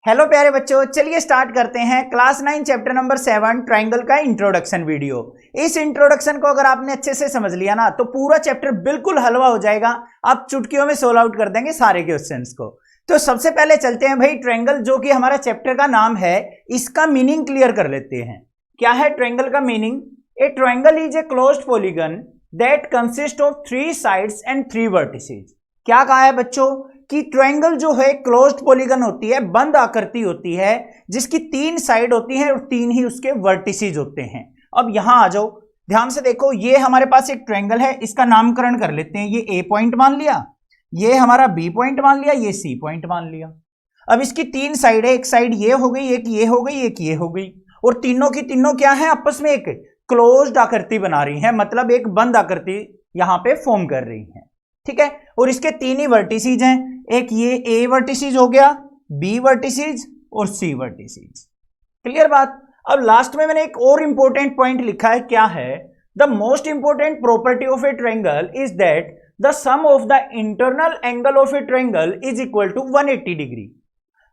Hello प्यारे बच्चों, चलिए स्टार्ट करते हैं क्लास 9 चैप्टर नंबर 7 ट्राइंगल का इंट्रोडक्शन वीडियो। इस इंट्रोडक्शन को अगर आपने अच्छे से समझ लिया ना तो पूरा चैप्टर बिल्कुल हलवा हो जाएगा। आप चुटकियों में सोल्व आउट कर देंगे सारे क्वेश्चंस को। तो सबसे पहले चलते हैं भाई, ट्राइंगल जो कि हमारा चैप्टर का नाम है, इसका मीनिंग क्लियर कर लेते हैं। क्या है ट्राइंगल का meaning? A triangle is a closed polygon that consist of 3 sides and 3 vertices. क्या कहा है बच्चों कि ट्रायंगल जो है क्लोज्ड पॉलीगन होती है, बंद आकृति होती है, जिसकी 3 साइड होती हैं और 3 ही उसके वर्टिसेस होते हैं। अब यहां आ जाओ, ध्यान से देखो, ये हमारे पास एक ट्रायंगल है, इसका नामकरण कर लेते हैं। ये ए पॉइंट मान लिया, ये हमारा बी पॉइंट मान लिया, ये सी पॉइंट मान लिया। अब इसकी 3 साइड है, एक साइड ये हो गई, एक ये हो गई, एक ये हो गई, और तीनों की तीनों क्या है, आपस में एक क्लोज्ड आकृति बना रही है, मतलब एक बंद आकृति यहां पे फॉर्म कर रही है। ठीक है, और इसके 3 ही वर्टिसेस हैं, एक ये ए वर्टिसेस हो गया, बी वर्टिसेस और सी वर्टिसेस। क्लियर बात? अब लास्ट में मैंने एक और इंपॉर्टेंट पॉइंट लिखा है, क्या है? The most important property of a triangle is that the sum of the internal angle of a triangle is equal to 180 degree.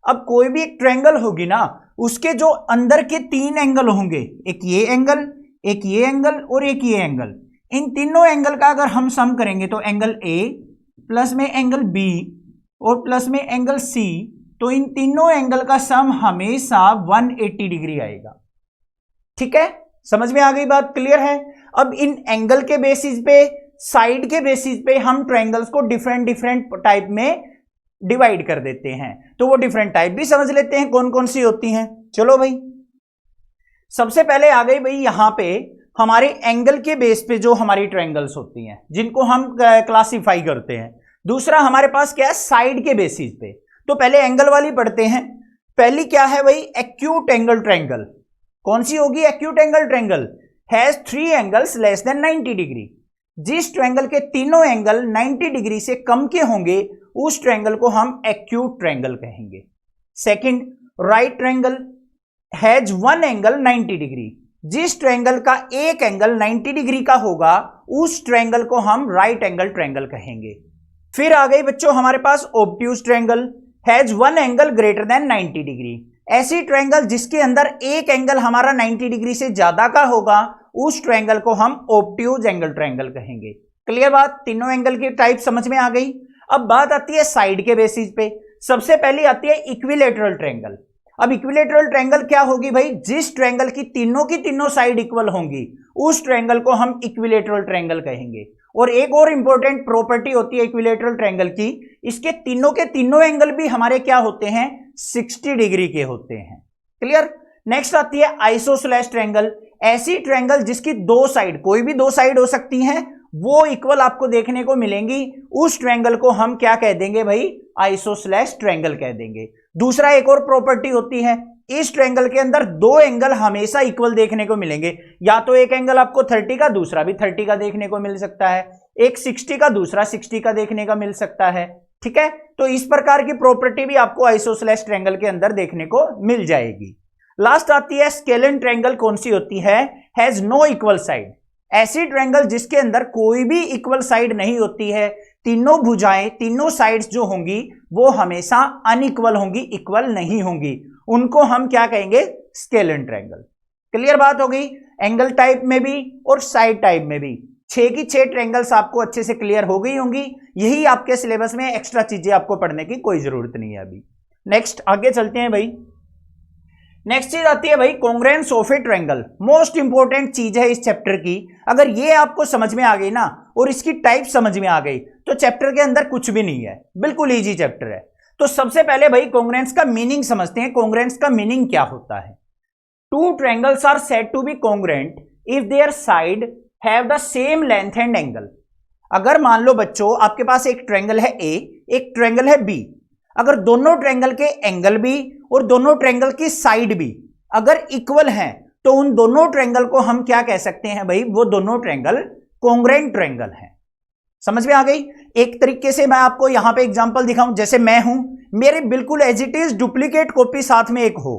अब कोई भी एक ट्रायंगल होगी ना, उसके जो अंदर के 3 एंगल होंगे, एक ये एंगल, एक ये एंगल और एक ये एंगल, इन तीनों एंगल का अगर हम सम करेंगे तो एंगल ए प्लस में एंगल बी और प्लस में एंगल सी, तो इन तीनों एंगल का सम हमेशा 180 डिग्री आएगा। ठीक है, समझ में आ गई बात? क्लियर है? अब इन एंगल के बेसिस पे, साइड के बेसिस पे हम ट्रायंगल्स को डिफरेंट डिफरेंट टाइप में डिवाइड कर देते हैं। तो वो डिफरेंट टाइप भी समझ लेते हैं कौन कौन सी होती हैं। चलो भाई, सबसे पहले आ गई भाई यहां पे हमारे एंगल के बेस पे जो हमारी ट्रायंगल्स होती हैं, जिनको हम क्लासिफाई करते हैं। दूसरा हमारे पास क्या है, साइड के बेसिस पे। तो पहले एंगल वाली पढ़ते हैं। पहली क्या है भाई, एक्यूट एंगल ट्रायंगल। कौन सी होगी? Acute angle triangle has 3 angles less than 90 degree. जिस ट्रायंगल के तीनों एंगल 90 डिग्री से कम के होंगे, उस ट्रायंगल को हम एक्यूट ट्रायंगल कहेंगे। Second, right triangle has 1 angle 90 degree. जिस ट्रायंगल का एक एंगल 90 डिग्री का होगा, उस ट्रायंगल को हम राइट एंगल ट्रायंगल कहेंगे। फिर आ गई बच्चों हमारे पास obtuse triangle has 1 angle greater than 90 degree. ऐसी ट्रायंगल जिसके अंदर एक एंगल हमारा 90 डिग्री से ज्यादा का होगा, उस ट्रायंगल को हम ऑब्ट्यूज एंगल ट्रायंगल कहेंगे। क्लियर बात? तीनों एंगल की टाइप समझ में आ गई। अब बात आती है साइड के बेसिस पे। सबसे पहली आती है इक्विलेटरल ट्रायंगल। अब इक्विलेटरल ट्रायंगल क्या होगी भाई? जिस ट्रायंगल की तीनों साइड इक्वल होंगी, उस ट्रायंगल को हम इक्विलेटरल ट्रायंगल कहेंगे। और एक और इंपॉर्टेंट प्रॉपर्टी होती है इक्विलेटरल ट्रायंगल की, इसके तीनों के तीनों एंगल भी हमारे क्या होते हैं, 60 डिग्री के होते हैं। क्लियर? नेक्स्ट आती है आइसोसेलेस ट्रायंगल। ऐसी ट्रायंगल जिसकी 2 साइड, कोई भी 2 साइड हो सकती हैं, वो इक्वल आपको देखने को मिलेंगी, उस ट्रायंगल को हम क्या कह देंगे भाई? आइसोसेलेस ट्रायंगल कह देंगे। दूसरा एक और प्रॉपर्टी होती है, इस ट्रायंगल के अंदर 2 एंगल हमेशा इक्वल देखने को मिलेंगे। या तो एक एंगल आपको 30 का, दूसरा भी 30 का देखने को मिल सकता है, एक 60 का, दूसरा 60 का देखने का मिल सकता है। ठीक है, तो इस प्रकार की प्रॉपर्टी भी आपको आइसोसेलेस ट्रायंगल के अंदर देखने को मिल जाएगी। लास्ट आती है स्केलन ट्रायंगल। कौन सी होती है? Has no equal side. ऐसी ट्रायंगल जिसके अंदर कोई भी इक्वल साइड नहीं होती है, तीनों भुजाएं, तीनों साइड्स जो होंगी वो हमेशा अनइक्वल होंगी, इक्वल नहीं होंगी, उनको हम क्या कहेंगे? Scalene triangle. क्लियर बात हो गई? एंगल टाइप में भी और साइड टाइप में भी 6 की 6 ट्रायंगल्स आपको अच्छे से क्लियर हो गई होंगी। यही आपके सिलेबस में, एक्स्ट्रा चीजें आपको पढ़ने की कोई जरूरत नहीं है अभी। नेक्स्ट आगे चलते हैं भाई। नेक्स्ट चीज आती है भाई congruence of a triangle. Most important चीज है इस चैप्टर की। अगर ये आपको समझ में आ गई ना और इसकी टाइप समझ में आ गई, तो चैप्टर के अंदर कुछ भी नहीं है, बिल्कुल इजी चैप्टर है। तो सबसे पहले भाई कॉन्ग्रुएंस का मीनिंग समझते हैं। कॉन्ग्रुएंस का मीनिंग क्या होता है? 2 triangles are said to be congruent if their side have the same length and angle. अगर मान लो बच्चों आपके पास एक ट्रायंगल है ए, एक ट्रायंगल है बी, अगर दोनों ट्रायंगल के एंगल भी और दोनों ट्रायंगल की साइड भी अगर इक्वल हैं, तो उन दोनों ट्रायंगल को हम क्या कह सकते हैं भाई? वो दोनों ट्रायंगल कॉन्ग्रुएंट ट्रायंगल हैं। समझ में आ गई? एक तरीके से मैं आपको यहां पे एग्जांपल दिखाऊं, जैसे मैं हूं, मेरे बिल्कुल as it is duplicate copy साथ में एक हो,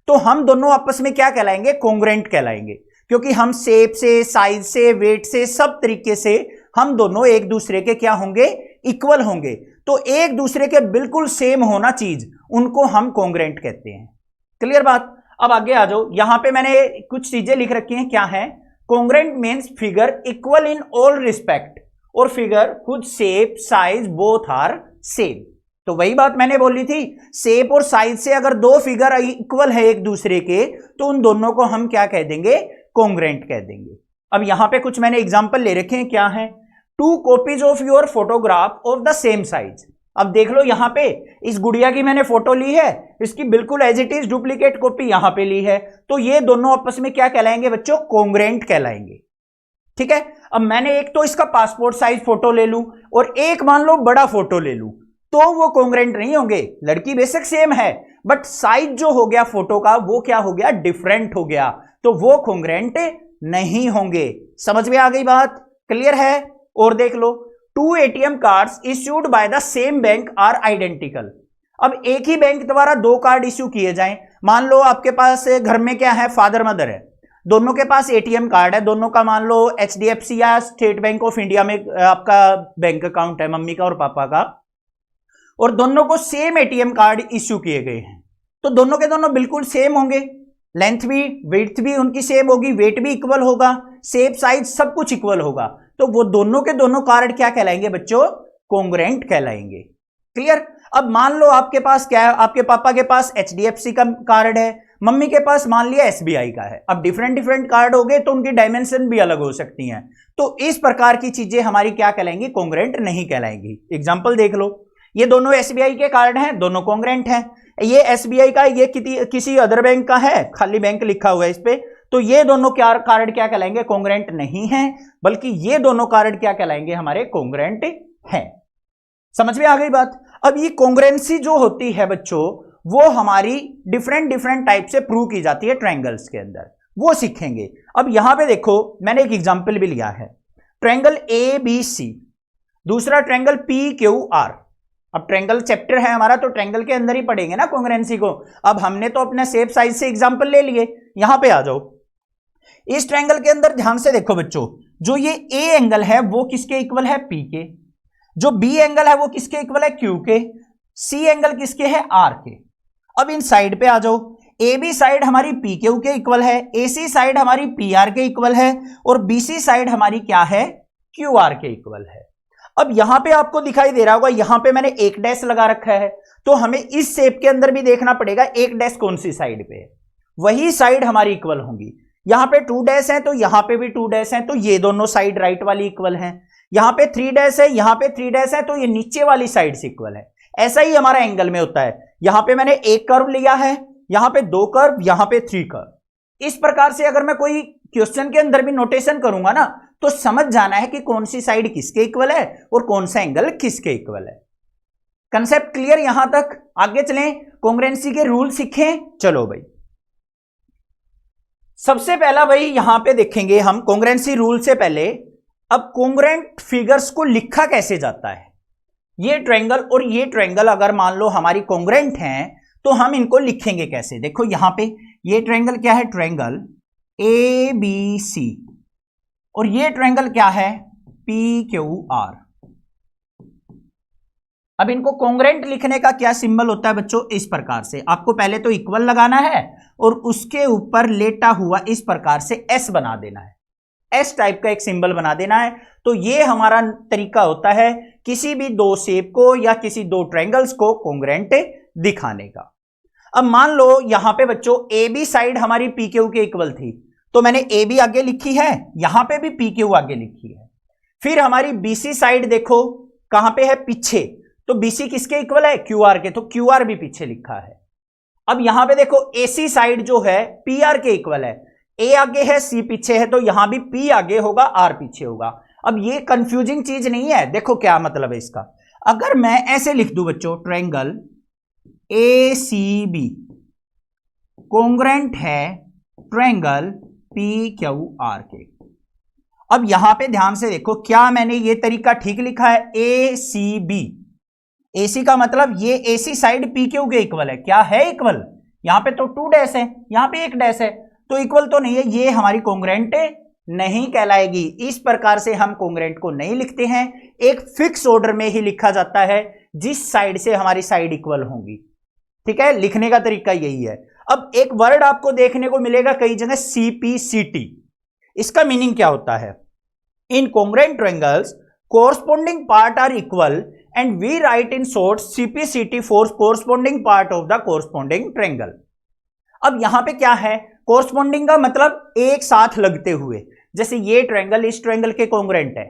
तो हम दोनों आपस में क्या कहलाएंगे? कॉन्ग्रुएंट कहलाएंगे, क्योंकि हम शेप से, साइज से, वेट से, सब तरीके से हम दोनों एक दूसरे के क्या होंगे? इक्वल होंगे। तो एक दूसरे के बिल्कुल सेम होना चीज, उनको हम कॉन्ग्रेंट कहते हैं। क्लियर बात। अब आगे आ जाओ, यहां पे मैंने कुछ चीजें लिख रखी हैं, क्या है? Congruent means figure equal in all respect और figure whose shape size both are same. तो वही बात मैंने बोली थी, शेप और साइज से अगर दो फिगर इक्वल है एक दूसरे के, तो उन दोनों को हम क्या कह देंगे? कॉन्ग्रेंट कह देंगे। अब यहां पे कुछ मैंने एग्जांपल ले रखे हैं, क्या है? 2 copies of your photograph of the same size. अब देख लो, यहां पे इस गुड़िया की मैंने फोटो ली है, इसकी बिल्कुल as it is duplicate copy यहां पे ली है, तो ये दोनों आपस में क्या कहलाएंगे बच्चों? कॉन्ग्रेंट कहलाएंगे। ठीक है। अब मैंने एक तो इसका पासपोर्ट साइज फोटो ले लूं और एक मान लो बड़ा फोटो ले लूं, तो वो कॉन्ग्रेंट नहीं होंगे। लड़की बेशक सेम है, बट साइज जो हो गया फोटो का वो क्या हो गया? डिफरेंट हो गया, तो वो कॉन्ग्रेंट नहीं होंगे। समझ में आ गई बात? क्लियर है? और देख लो, 2 ATM cards issued by the same bank are identical. अब एक ही बैंक द्वारा 2 कार्ड इश्यू किए जाएं, मान लो आपके पास घर में क्या है? फादर मदर है, दोनों के पास ATM कार्ड है, दोनों का मान लो HDFC या स्टेट बैंक ऑफ इंडिया में आपका बैंक अकाउंट है, मम्मी का और पापा का, और दोनों को सेम ATM कार्ड इश्यू किए गए हैं, तो दोनों के दोनों बिल्कुल सेम होंगे। लेंथ भी, विड्थ भी उनकी सेम होगी, वेट भी इक्वल होगा, शेप साइज सब कुछ इक्वल होगा, तो वो दोनों के दोनों कार्ड क्या कहलाएंगे बच्चों? कॉन्ग्रेंट कहलाएंगे। क्लियर। अब मान लो आपके पास क्या है? आपके पापा के पास HDFC का कार्ड है, मम्मी के पास मान लिया SBI का है। अब डिफरेंट डिफरेंट कार्ड हो गए तो उनकी डायमेंशन भी अलग हो सकती हैं, तो इस प्रकार की चीजें हमारी क्या कहलाएंगी? कॉन्ग्रेंट नहीं कहलाएंगी। एग्जाम्पल देख लो, ये दोनों SBI के कार्ड हैं, दोनों कॉन्ग्रेंट हैं। ये SBI का, ये किसी अदर बैंक का है, खाली बैंक लिखा हुआ है इस पे, तो ये दोनों कार्ड क्या कहलाएंगे? कॉन्ग्रेंट नहीं है, बल्कि ये दोनों कार्ड क्या कहलाएंगे? हमारे कॉन्ग्रेंट हैं। समझ में आ गई बात? अब ये कॉन्ग्रेंसी जो होती है बच्चों, वो हमारी डिफरेंट डिफरेंट टाइप से प्रूव की जाती है ट्रायंगल्स के अंदर, वो सीखेंगे। अब यहां पे देखो, मैंने एक एग्जांपल भी लिया है, ट्रायंगल ABC, दूसरा ट्रायंगल PQR। अब ट्रायंगल चैप्टर है हमारा, तो ट्रायंगल के अंदर ही पढ़ेंगे ना कॉन्ग्रेंसी को। अब हमने तो अपने शेप साइज से एग्जांपल ले लिए, यहां पे आ जाओ। इस ट्रायंगल के अंदर ध्यान से देखो बच्चों, जो ये A एंगल है वो किसके इक्वल है? P के। जो B एंगल है वो किसके इक्वल है? Q के। C एंगल किसके है? R के। अब इन साइड पे आ जाओ, AB साइड हमारी PQ के इक्वल है, AC साइड हमारी PR के इक्वल है, और BC साइड हमारी क्या है? QR के इक्वल है। अब यहां पे आपको दिखाई दे रहा होगा, यहां पे मैंने एक डैश लगा रखा है, तो हमें इस शेप के अंदर भी देखना पड़ेगा एक डैश कौन सी साइड पे है, वही साइड हमारी इक्वल होंगी। यहां पे 2 डैश है तो यहां पे भी 2 डैश है, तो ये दोनों साइड राइट वाली इक्वल है। यहां पे 3 डैश है, यहां पे 3 डैश है, तो ये नीचे वाली साइड से इक्वल है। ऐसा ही हमारा एंगल में होता है, यहां पे मैंने एक कर्व लिया है, यहां पे 2 कर्व, यहां पे 3 कर्व। इस प्रकार से अगर मैं कोई क्वेश्चन के अंदर भी नोटेशन करूंगा ना, तो समझ जाना है कि कौन सी साइड किसके इक्वल है और कौन सा एंगल किसके इक्वल है। कंसेप्ट क्लियर यहां तक? आगे चलें, कॉन्ग्रेंसी के रूल सीखें। चलो भाई, सबसे पहला भाई यहां पे देखेंगे हम कॉन्ग्रेंसी रूल से पहले, अब कॉन्ग्रेंट फिगर्स को लिखा कैसे जाता है। ये ट्रायंगल और ये ट्रायंगल अगर मान लो हमारी कॉन्ग्रेंट हैं, तो हम इनको लिखेंगे कैसे? देखो यहां पे ये ट्रायंगल क्या है? ट्रायंगल ABC, और ये ट्रायंगल क्या है? PQR। अब इनको कॉन्ग्रेंट लिखने का क्या सिंबल होता है बच्चों? इस प्रकार से आपको पहले तो इक्वल लगाना है और उसके ऊपर लेटा हुआ इस प्रकार से S बना देना है, S टाइप का एक सिंबल बना देना है। तो ये हमारा तरीका होता है किसी भी 2 शेप को या किसी 2 ट्रायंगल्स को कॉन्ग्रेंट दिखाने का। अब मान लो यहां पे बच्चों AB साइड हमारी PQ के इक्वल थी, तो मैंने AB आगे लिखी है, यहां पे भी PQ आगे लिखी है। फिर हमारी BC साइड देखो कहां पे है? पीछे, तो BC किसके इक्वल है? QR के, तो QR भी पीछे लिखा है। अब यहां पे देखो AC साइड जो है PR के इक्वल है, A आगे है, C पीछे है, तो यहां भी P आगे होगा, R पीछे होगा। अब ये कंफ्यूजिंग चीज नहीं है, देखो क्या मतलब है इसका। अगर मैं ऐसे लिख दूं बच्चों, ट्रायंगल ACB कॉन्ग्रेंट है ट्रायंगल PQR के। अब यहां पे ध्यान से देखो, क्या मैंने ये तरीका ठीक लिखा है? ACB, AC का मतलब ये AC साइड PQ के इक्वल है, क्या है इक्वल? यहां पे तो 2 डैश है, यहां पे 1 डैश है, तो इक्वल तो नहीं है, ये हमारी कॉन्ग्रेंट नहीं कहलाएगी। इस प्रकार से हम कॉन्ग्रेंट को नहीं लिखते हैं, एक फिक्स ऑर्डर में ही लिखा जाता है जिस साइड से हमारी साइड इक्वल होंगी। ठीक है, लिखने का तरीका यही है। अब एक वर्ड आपको देखने को मिलेगा कई जगह, CPCT। इसका मीनिंग क्या होता है? In congruent triangles corresponding part are equal and we write in short CPCT for corresponding part of the corresponding triangle। अब यहां पे क्या है? corresponding का मतलब एक साथ लगते हुए। जैसे ये ट्रायंगल इस ट्रायंगल के कॉन्ग्रुएंट है,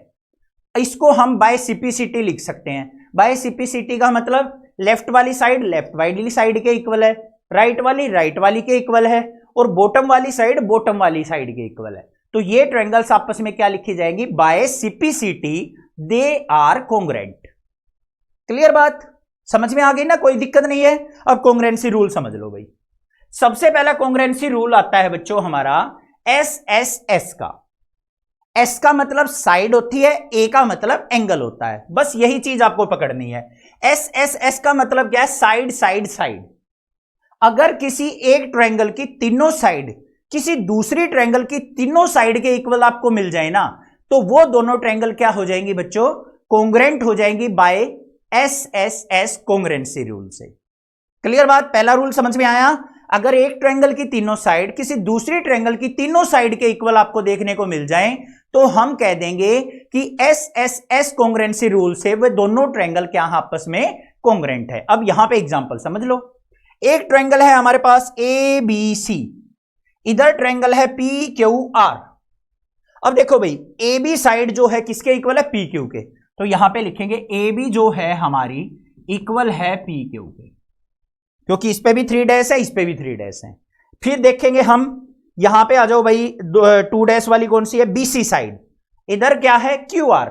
इसको हम बाय CPCT लिख सकते हैं। बाय CPCT का मतलब लेफ्ट वाली साइड लेफ्ट वाली साइड के इक्वल है, राइट वाली के इक्वल है, और बॉटम वाली साइड बॉटम वाली साइड के इक्वल है। तो ये ट्रायंगल्स आपस में क्या लिखी जाएंगी? By CPCT they are congruent. Clear बात? समझ में आ गई ना? कोई दिक्कत नहीं है। अब कॉन्ग्रुएंसी रूल समझ लो भाई। सबसे पहला कॉन्ग्रुएंसी रूल आता है बच्चों हमारा SSS का। S का मतलब साइड होती है, A का मतलब एंगल होता है। बस यही चीज आपको पकड़नी है। SSS का मतलब क्या है? Side side side. अगर किसी एक ट्रायंगल की तीनों साइड किसी दूसरी ट्रायंगल की तीनों साइड के इक्वल आपको मिल जाए ना, तो वो दोनों ट्रायंगल क्या हो जाएंगी बच्चों? कॉन्ग्रुएंट हो जाएंगी बाय SSS कॉन्ग्रुएंसी रूल से। क्लियर बात? पहला रूल समझ में आया? अगर एक ट्रायंगल की तीनों साइड किसी दूसरी ट्रायंगल की तीनों साइड के इक्वल आपको देखने को मिल जाए, तो हम कह देंगे कि SSS कॉन्ग्रुएंसी रूल से वे दोनों ट्रायंगल क्या आपस में कॉन्ग्रुएंट है। अब यहां पे एग्जांपल समझ लो। एक ट्रायंगल है हमारे पास ABC, इधर ट्रायंगल है PQR। अब देखो भाई, AB साइड जो है किसके इक्वल है? PQ के। तो यहां पे लिखेंगे AB जो है हमारी इक्वल है PQ के, क्योंकि इस पे भी 3 डैश है, इस पे भी 3 डैश है। फिर देखेंगे हम, यहां पे आ जाओ भाई, 2 डैश वाली कौन सी है? BC side. इधर क्या है? QR।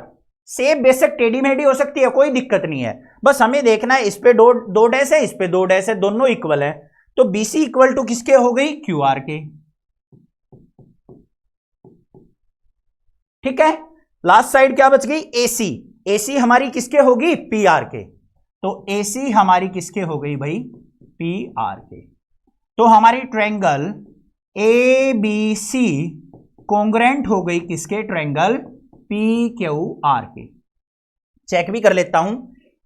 सेम बेशक टेढ़ी मेढ़ी हो सकती है, कोई दिक्कत नहीं है, बस हमें देखना है इस पे 2 डैश है, इस पे 2 डैश है, दोनों इक्वल है। तो BC इक्वल टू किसके हो गई? QR के। ठीक है, लास्ट साइड क्या बच गई? AC। AC हमारी किसके होगी? PR के। तो AC हमारी किसके हो गई भाई? PR के। तो हमारी ट्रायंगल ABC कॉन्ग्रुएंट हो गई किसके? ट्रायंगल PQR के। चेक भी कर लेता हूं,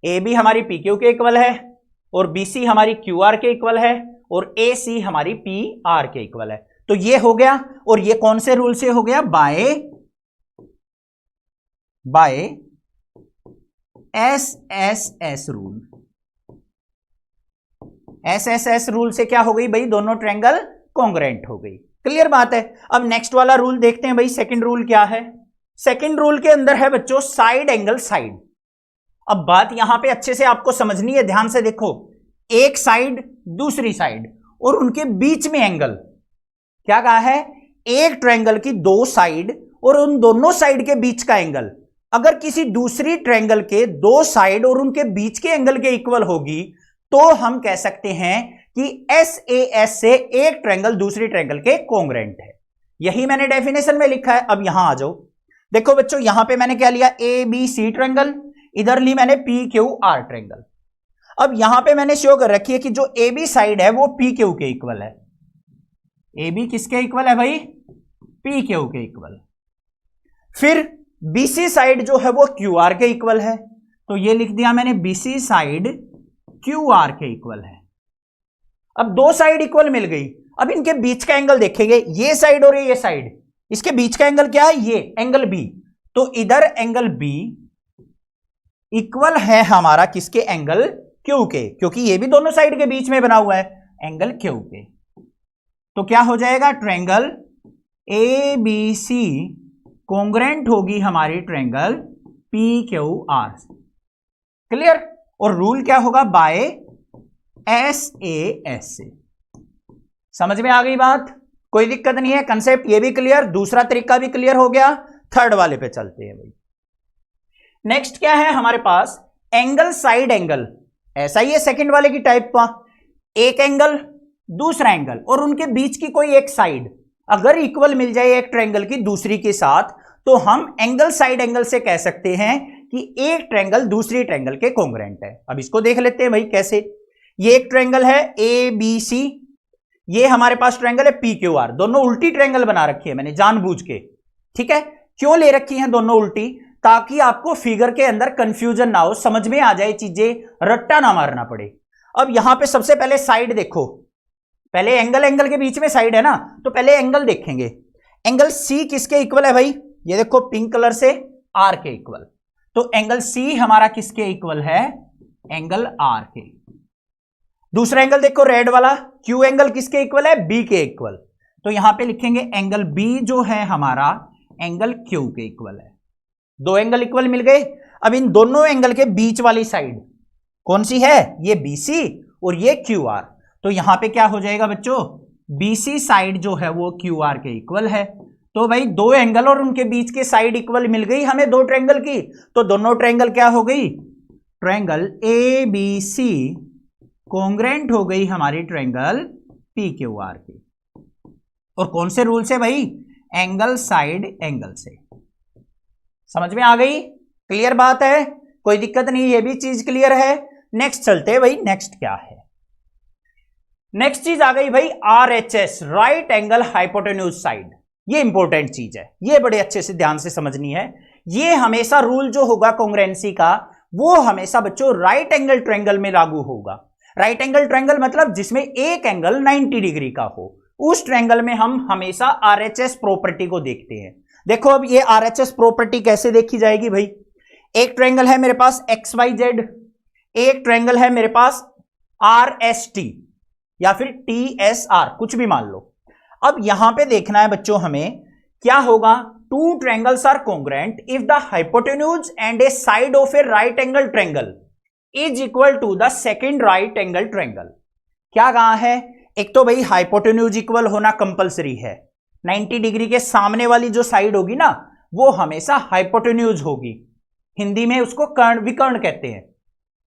AB हमारी PQ के इक्वल है, और BC हमारी QR के इक्वल है, और AC हमारी PR के इक्वल है। तो ये हो गया, और ये कौन से रूल से हो गया? By SSS rule. SSS rule से क्या हो गई भाई? दोनों ट्रायंगल कॉन्ग्रुएंट हो गई। क्लियर बात है? अब नेक्स्ट वाला रूल देखते हैं भाई। सेकंड रूल क्या है? सेकंड रूल के अंदर है बच्चों साइड एंगल साइड। अब बात यहां पे अच्छे से आपको समझनी है, ध्यान से देखो। एक साइड दूसरी साइड और उनके बीच में एंगल। क्या कहा है? एक ट्रायंगल की 2 साइड और उन दोनों साइड के बीच का एंगल अगर किसी दूसरी ट्रायंगल के 2 साइड और उनके बीच के एंगल के इक्वल होगी, तो हम कह सकते हैं कि SAS से एक ट्रायंगल दूसरी ट्रायंगल के कॉन्ग्रुएंट है। यही मैंने डेफिनेशन में लिखा है। अब यहां आ जाओ, देखो बच्चों, यहां पे मैंने क्या लिया? ABC ट्रायंगल, इधर ली मैंने PQR ट्रायंगल। अब यहां पे मैंने शो कर रखी है कि जो AB साइड है वो PQ के इक्वल है। AB किसके इक्वल है भाई? PQ के इक्वल। फिर BC साइड जो है वो QR के इक्वल है, तो ये लिख दिया मैंने BC साइड QR के इक्वल है। अब 2 साइड इक्वल मिल गई। अब इनके बीच का एंगल देखेंगे, ये साइड और ये साइड, इसके बीच का एंगल क्या है? ये एंगल B। तो इधर एंगल B इक्वल है हमारा किसके? एंगल Q के, क्योंकि ये भी दोनों साइड के बीच में बना हुआ है, एंगल Q के। तो क्या हो जाएगा? ट्रायंगल ABC कॉन्ग्रुएंट होगी हमारी ट्रायंगल PQR। क्लियर? और रूल क्या होगा? बाय SAS से। समझ में आ गई बात? कोई दिक्कत नहीं है। कंसेप्ट ये भी क्लियर, दूसरा तरीका भी क्लियर हो गया। थर्ड वाले पे चलते हैं भाई। नेक्स्ट क्या है हमारे पास? Angle side angle. ऐसा ही है सेकंड वाले की टाइप का। एक एंगल दूसरा एंगल और उनके बीच की कोई एक साइड अगर इक्वल मिल जाए एक ट्रायंगल की दूसरी के साथ, तो हम एंगल साइड एंगल से कह सकते हैं कि एक ट्रायंगल दूसरी ट्रायंगल के कॉन्ग्रुएंट है। अब इसको देख लेते हैं भाई कैसे। ये एक ट्रायंगल है ABC, ये हमारे पास ट्रायंगल है PQR। दोनों उल्टी ट्रायंगल बना रखी है मैंने जानबूझ के। ठीक है, क्यों ले रखी है दोनों उल्टी? ताकि आपको फिगर के अंदर कंफ्यूजन ना हो, समझ में आ जाए चीजें, रट्टा ना मारना पड़े। अब यहां पे सबसे पहले साइड देखो, पहले एंगल के बीच में साइड है ना, तो पहले एंगल देखेंगे। एंगल सी किसके इक्वल है भाई, ये देखो पिंक कलर से, आर के इक्वल। तो एंगल सी हमारा किसके इक्वल है, एंगल आर के। दूसरा एंगल देखो रेड वाला, क्यू एंगल किसके इक्वल है, बी के इक्वल। तो यहां पे लिखेंगे एंगल बी जो है हमारा एंगल क्यू के इक्वल है। दो एंगल इक्वल मिल गए। अब इन दोनों एंगल के बीच वाली साइड कौन सी है, ये बीसी और ये क्यू आर। तो यहां पे क्या हो जाएगा बच्चों, बीसी साइड जो है वो क्यू आर के इक्वल है। तो भाई दो एंगल और उनके बीच के साइड इक्वल मिल गई हमें दो ट्रायंगल की, तो दोनों ट्रायंगल क्या हो गई, triangle A B C congruent हो गई हमारी ट्रायंगल पी क्यू आर की। और कौन से रूल से भाई, एंगल साइड एंगल से। समझ में आ गई, क्लियर बात है, कोई दिक्कत नहीं, ये भी चीज क्लियर है। नेक्स्ट चलते हैं भाई, नेक्स्ट क्या है, नेक्स्ट चीज आ गई भाई RHS, right angle hypotenuse side. ये इंपॉर्टेंट चीज है, ये बड़े अच्छे से ध्यान से समझनी है। ये हमेशा रूल जो होगा कांग्रुएंसी का, वो हमेशा बच्चों राइट एंगल ट्रायंगल में लागू होगा। राइट एंगल ट्रायंगल मतलब जिसमें एक एंगल 90 डिग्री का हो, उस ट्रायंगल में हम हमेशा आरएचएस प्रॉपर्टी को देखते हैं। देखो अब ये आरएचएस प्रॉपर्टी कैसे देखी जाएगी भाई, एक ट्रायंगल है मेरे पास एक्स वाई जेड, एक ट्रायंगल है मेरे पास आर एस टी या फिर टी एस आर, कुछ भी मान लो। अब यहां पे देखना है बच्चों हमें क्या होगा, two triangles are congruent if the hypotenuse and a side of a right angle triangle is equal to the second right angle triangle. क्या कहा है, एक तो भाई हाइपोटेन्यूज इक्वल होना कंपलसरी है, 90 डिग्री के सामने वाली जो साइड होगी ना वो हमेशा हाइपोटेन्यूज होगी। हिंदी में उसको कर्ण विकर्ण कहते हैं,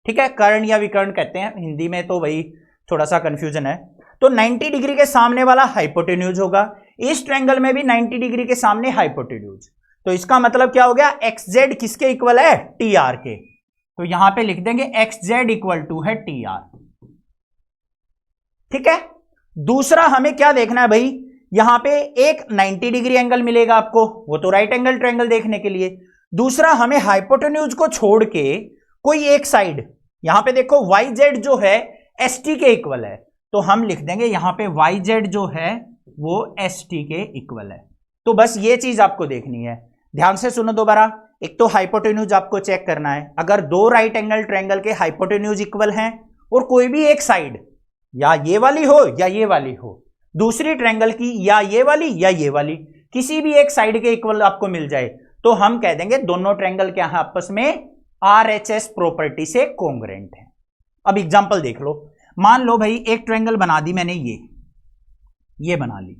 ठीक है, कर्ण या विकर्ण कहते हैं हिंदी में, तो भाई थोड़ा सा कंफ्यूजन है। तो 90 डिग्री के सामने वाला हाइपोटेन्यूज होगा, इस ट्रायंगल में भी 90 डिग्री के सामने हाइपोटेन्यूज। तो इसका मतलब क्या हो गया, एक्स जेड किसके इक्वल है, टी आर के। तो यहां पे लिख देंगे एक्स जेड इक्वल टू है टी आर, ठीक है। दूसरा हमें क्या देखना है भाई, यहां पे एक 90 डिग्री एंगल मिलेगा आपको, वो तो राइट एंगल ट्रायंगल देखने के लिए। दूसरा हमें हाइपोटेन्यूज को छोड़ के कोई एक साइड, यहां पे देखो वाई जेड जो है एस टी के इक्वल है, तो हम लिख देंगे यहां पे वाई जेड जो है वो एस टी के इक्वल है। तो बस ये चीज आपको देखनी है, ध्यान से सुनो दोबारा। एक तो हाइपोटेन्यूज आपको चेक करना है, अगर दो राइट एंगल ट्रायंगल के हाइपोटेन्यूज इक्वल हैं और कोई भी एक साइड या ये वाली हो या ये वाली हो, दूसरी ट्रायंगल की या ये वाली, किसी भी एक साइड के इक्वल आपको मिल जाए, तो हम कह देंगे दोनों ट्रायंगल क्या है, आपस में आरएचएस प्रॉपर्टी से कॉन्ग्रुएंट है। अब एग्जांपल देख लो, मान लो भाई एक ट्रायंगल बना दी मैंने, ये बना ली,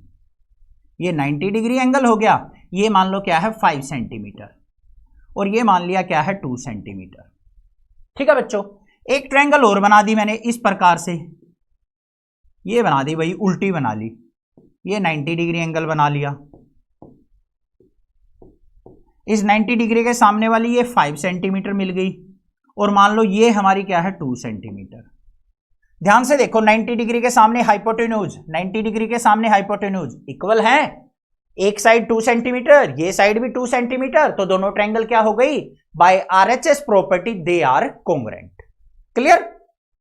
ये 90 डिग्री एंगल हो गया, ये मान लो क्या है 5 सेंटीमीटर, और ये मान लिया क्या है 2 सेंटीमीटर, ठीक है बच्चों। एक ट्रायंगल और बना दी मैंने इस प्रकार से, ये बना दी भाई उल्टी बना ली, ये 90 डिग्री एंगल बना लिया, इस 90 डिग्री के सामने वाली ये 5 सेंटीमीटर मिल गई, और मान लो ये हमारी क्या है 2 सेंटीमीटर। ध्यान से देखो, 90 डिग्री के सामने हाइपोटेन्यूज, 90 डिग्री के सामने हाइपोटेन्यूज इक्वल है, एक साइड 2 सेंटीमीटर, ये साइड भी 2 सेंटीमीटर, तो दोनों ट्रायंगल क्या हो गई, by RHS property they are congruent. Clear,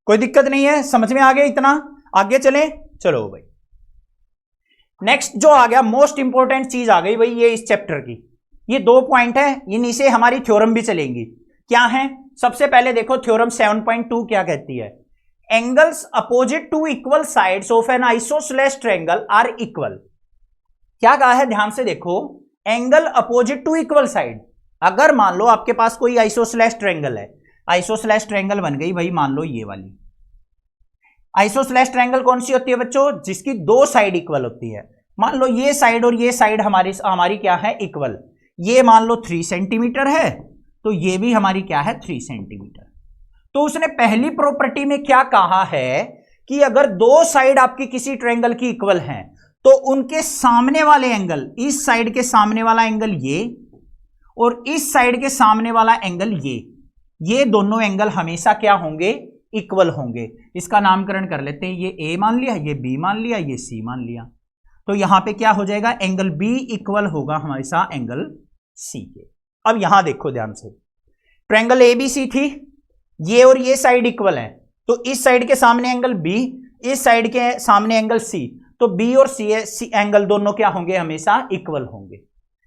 कोई दिक्कत नहीं है, समझ में आ गया इतना, आगे चलें, चलो भाई। नेक्स्ट जो आ गया, मोस्ट इंपॉर्टेंट चीज आ गई भाई ये इस चैप्टर की, ये 2 पॉइंट है, इन्हीं से हमारी थ्योरम भी चलेंगी। क्या है, सबसे पहले देखो थ्योरम 7.2 क्या कहती है, angles opposite to equal sides of an isosceles triangle are equal. क्या कहा है, ध्यान से देखो, angle opposite to equal side, अगर मान लो आपके पास कोई आइसोसेलेस ट्रायंगल है, आइसोसेलेस ट्रायंगल बन गई भाई, मान लो ये वाली आइसोसेलेस ट्रायंगल कौन सी होती है बच्चों, जिसकी दो साइड इक्वल होती है। मान लो ये साइड और ये साइड हमारी क्या है, इक्वल। ये मान लो 3 सेंटीमीटर है, तो ये भी हमारी क्या है 3 सेंटीमीटर। तो उसने पहली प्रॉपर्टी में क्या कहा है कि अगर दो साइड आपकी किसी ट्रायंगल की इक्वल हैं, तो उनके सामने वाले एंगल, इस साइड के सामने वाला एंगल ये और इस साइड के सामने वाला एंगल ये दोनों एंगल हमेशा क्या होंगे, इक्वल होंगे। इसका नामकरण कर लेते हैं, ये ए मान लिया, ये बी मान लिया, ये सी मान लिया, तो यहां पे क्या हो जाएगा, एंगल बी इक्वल होगा हमेशा एंगल सी के। अब यहां देखो ध्यान से, ट्रायंगल एबीसी थी, ये और ये साइड इक्वल है, तो इस साइड के सामने एंगल बी, इस साइड के सामने एंगल सी, तो बी और सी एंगल दोनों क्या होंगे, हमेशा इक्वल होंगे।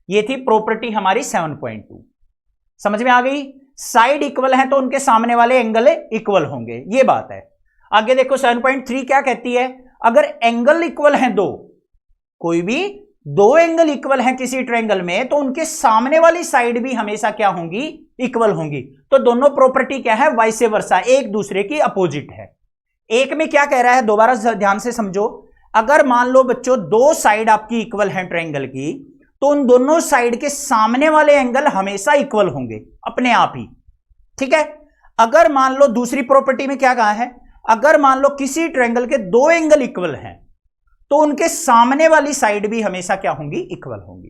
ये थी प्रॉपर्टी हमारी 7.2, समझ में आ गई। साइड इक्वल है तो उनके सामने वाले एंगल इक्वल होंगे, ये बात है। आगे देखो 7.3 क्या कहती है, अगर एंगल इक्वल हैं दो, कोई भी दो एंगल इक्वल हैं किसी ट्रायंगल में, तो उनके सामने वाली साइड भी हमेशा क्या होंगी, इक्वल होंगी। तो दोनों प्रॉपर्टी क्या है, वाइस वर्सा, एक दूसरे की अपोजिट है। एक में क्या कह रहा है, दोबारा ध्यान से समझो, अगर मान लो बच्चों दो साइड आपकी इक्वल हैं ट्रायंगल की, तो उन दोनों साइड के सामने वाले एंगल हमेशा इक्वल होंगे अपने आप ही, ठीक है। अगर मान लो दूसरी प्रॉपर्टी में क्या कहा है, अगर मान लो किसी ट्रायंगल के दो एंगल इक्वल हैं, तो उनके सामने वाली साइड भी हमेशा क्या होंगी, इक्वल होंगी।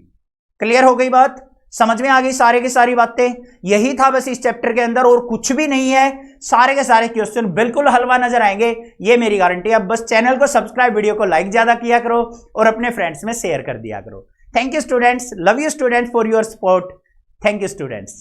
क्लियर हो गई बात, समझ में आ गई सारे की सारी बातें। यही था बस इस चैप्टर के अंदर, और कुछ भी नहीं है। सारे के सारे क्वेश्चन बिल्कुल हलवा नजर आएंगे, ये मेरी गारंटी है। अब बस चैनल को सब्सक्राइब, वीडियो को लाइक ज्यादा किया करो और अपने फ्रेंड्स में शेयर कर दिया करो। Thank you students, love you students for your support. Thank you students.